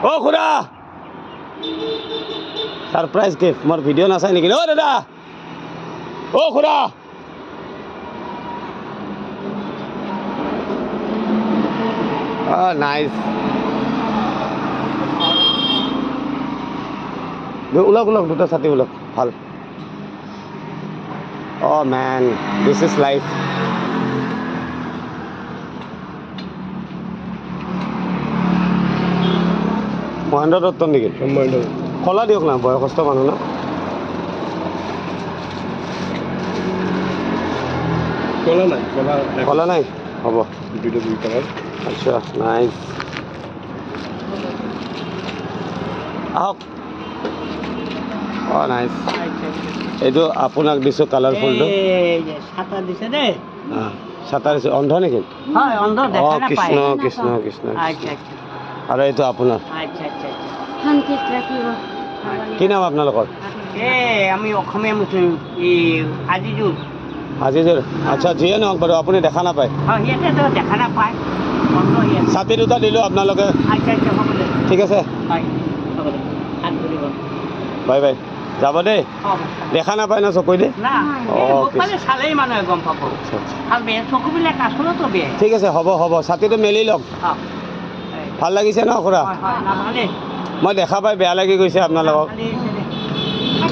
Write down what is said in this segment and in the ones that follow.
অ খুৰা surprise gift মোৰ video না চাই নেকি ও দাদা ও খুৰা নাইস ওলক ওলক দুটা ছাতি ওলক ভাল ও man this is life Mahendra Dutta নেকি কলা দিয়ক না বয়সস্থ মানুহ না কলা নাই হ'ব আচ্ছা নাইস আহক অঁ নাইস এইটো আপোনাক দিছোঁ কালাৰফুলটো ছাতা দিছোঁ অন্ধ নেকি অঁ কৃষ্ণ কৃষ্ণ কৃষ্ণ আৰু এইটো আপোনাৰ কি নাম আপোনালোকৰ আমি অসমীয়া মুছলিম আজিজুৰ আজিজুৰ আচ্ছা যিয়ে নহওক বাৰু আপুনি দেখা নাপায় সিহঁতেতো দেখা নাপায় ছাতি দুটা দিলোঁ আপোনালোকে ঠিক আছে বাই বাই যাব দেই দেখা নাপায় না চকুই দেই চালেই মানুহে গম পাব চকুবিলাক আচলতো বেয়া ঠিক আছে হ'ব হ'ব ছাতিটো মেলি লওক ভাল লাগিছে ন খুৰা মই দেখা পাই বেয়া লাগি গৈছে আপোনালোকক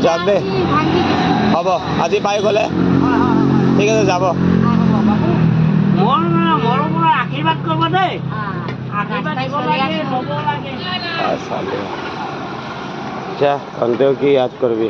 যাওক দেই হ'ব আজি পাই গ'লে ঠিক আছে যাব মোৰ আশীৰ্বাদ কৰিব দেই अच्छा अंत की याद करबी